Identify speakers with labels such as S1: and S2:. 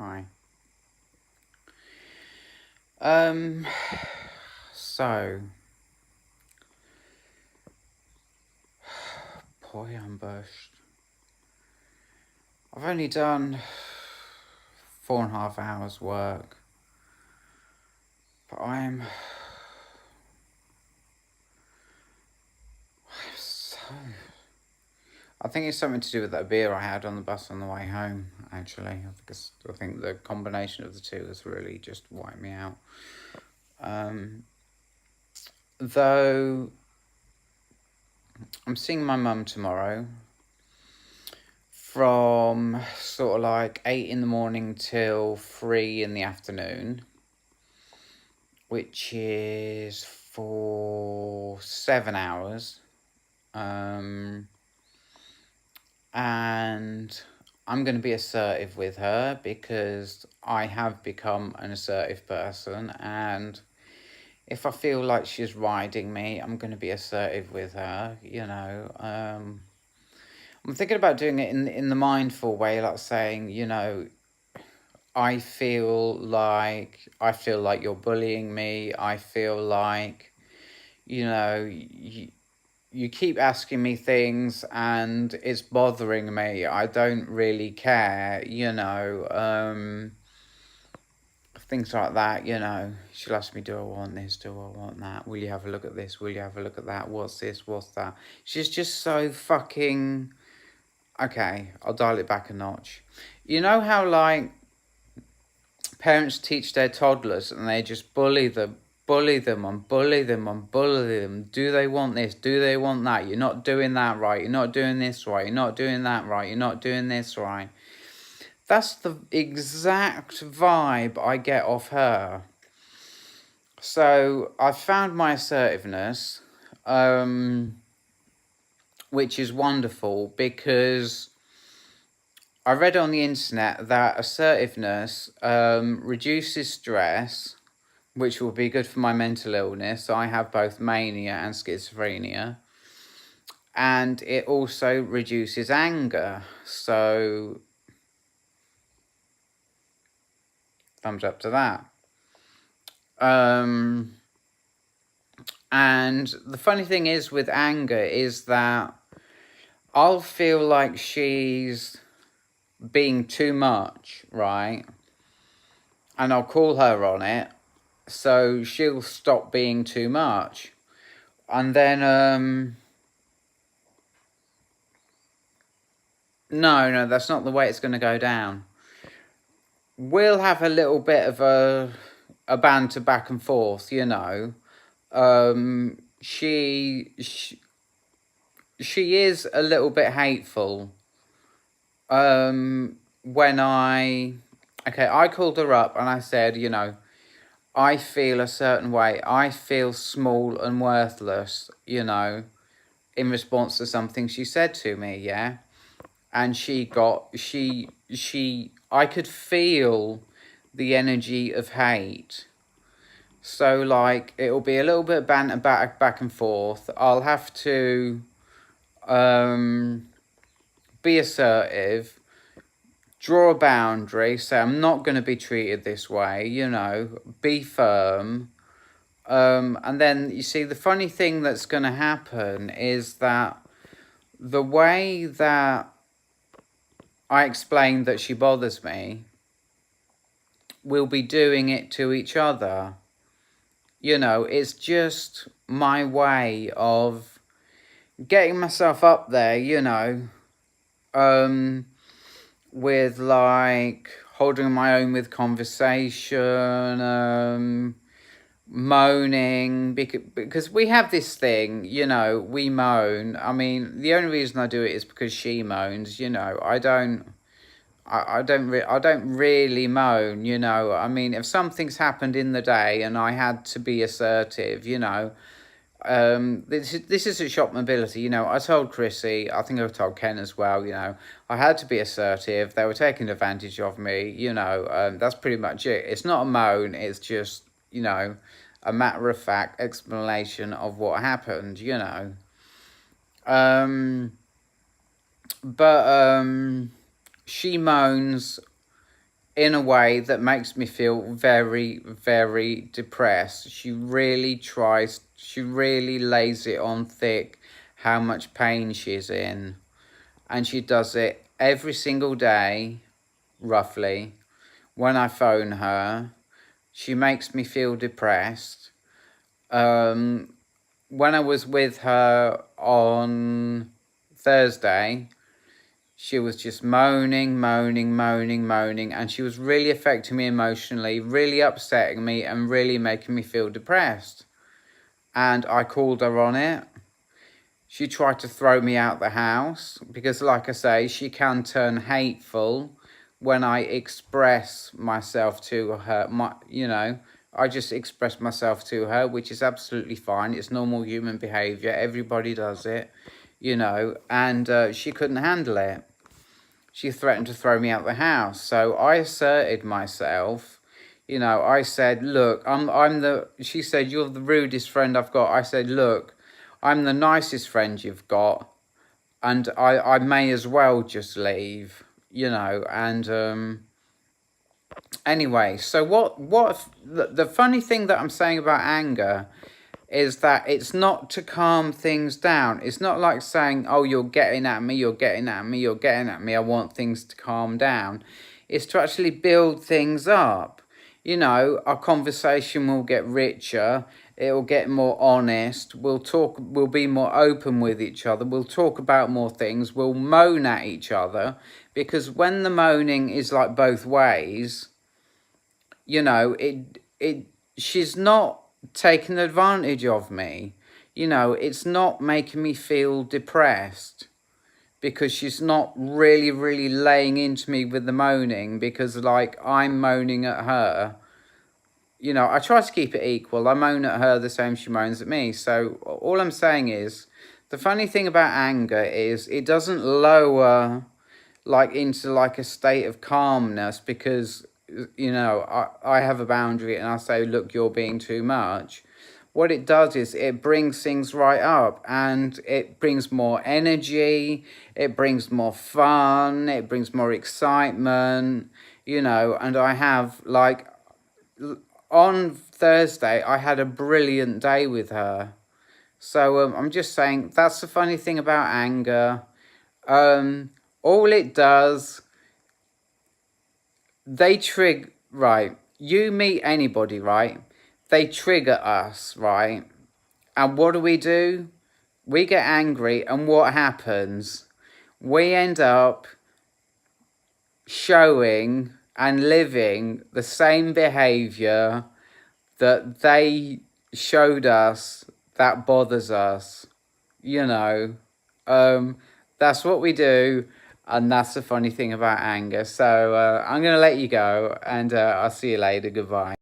S1: Hi. Um, so, boy, I'm bushed. I've only done 4.5 hours work, but I'm so. I think it's something to do with that beer I had on the bus on the way home, actually. I think the combination of the two has really just wiped me out. Though I'm seeing my mum tomorrow from sort of like 8 in the morning till 3 in the afternoon, which is for 7 hours. And I'm going to be assertive with her because I have become an assertive person. And if I feel like she's riding me, I'm going to be assertive with her, I'm thinking about doing it in the mindful way, like saying, I feel like you're bullying me. I feel like, you keep asking me things and it's bothering me. I don't really care, things like that, She'll ask me, do I want this? Do I want that? Will you have a look at this? Will you have a look at that? What's this? What's that? She's just so fucking. Okay, I'll dial it back a notch. You know how, like, parents teach their toddlers and they just bully them and bully them and bully them. Do they want this? Do they want that? You're not doing that right. You're not doing this right. You're not doing that right. You're not doing this right. That's the exact vibe I get off her. So I found my assertiveness, which is wonderful because I read on the internet that assertiveness reduces stress, which will be good for my mental illness. I have both mania and schizophrenia. And it also reduces anger. So, thumbs up to that. And the funny thing is with anger is that I'll feel like she's being too much, right? And I'll call her on it. So she'll stop being too much. And then, no, that's not the way it's going to go down. We'll have a little bit of a banter back and forth, She is a little bit hateful. When I called her up and I said, I feel a certain way. I feel small and worthless, in response to something she said to me, yeah? And I could feel the energy of hate. So, like, it'll be a little bit of banter back and forth. I'll have to be assertive, draw a boundary, say I'm not going to be treated this way, be firm. And then, you see, the funny thing that's going to happen is that the way that I explained that she bothers me, we'll be doing it to each other. It's just my way of getting myself up there, with, like, holding my own with conversation, moaning, because we have this thing, we moan. I mean, the only reason I do it is because she moans, I don't really moan, I mean, if something's happened in the day and I had to be assertive, this is a shop mobility, I told Chrissy, I think I told Ken as well, I had to be assertive. They were taking advantage of me, that's pretty much it. It's not a moan, it's just, a matter of fact explanation of what happened, But she moans in a way that makes me feel very, very depressed. She really tries, she really lays it on thick how much pain she's in. And she does it every single day, roughly. When I phone her, she makes me feel depressed. When I was with her on Thursday, she was just moaning, moaning, moaning, moaning, and she was really affecting me emotionally, really upsetting me, and really making me feel depressed. And I called her on it. She tried to throw me out the house because, like I say, she can turn hateful when I express myself to her. I just express myself to her, which is absolutely fine. It's normal human behaviour. Everybody does it, and she couldn't handle it. She threatened to throw me out the house. So I asserted myself. I said, look, she said, you're the rudest friend I've got. I said, look, I'm the nicest friend you've got. And I may as well just leave, and anyway, so the funny thing that I'm saying about anger is that it's not to calm things down. It's not like saying, oh, you're getting at me, you're getting at me, you're getting at me, I want things to calm down. It's to actually build things up. Our conversation will get richer, it'll get more honest, we'll be more open with each other, we'll talk about more things, we'll moan at each other, because when the moaning is like both ways, she's not taking advantage of me. It's not making me feel depressed because she's not really, really laying into me with the moaning because, like, I'm moaning at her. I try to keep it equal. I moan at her the same she moans at me. So all I'm saying is, the funny thing about anger is it doesn't lower, like, into, like, a state of calmness because I have a boundary and I say, look, you're being too much. What it does is it brings things right up and it brings more energy, it brings more fun, it brings more excitement, and I have, like, on Thursday, I had a brilliant day with her. So I'm just saying, that's the funny thing about anger. All it does, right, you meet anybody, right? They trigger us, right? And what do? We get angry, and what happens? We end up showing and living the same behavior that they showed us that bothers us. That's what we do. And that's the funny thing about anger. So I'm going to let you go, and I'll see you later. Goodbye.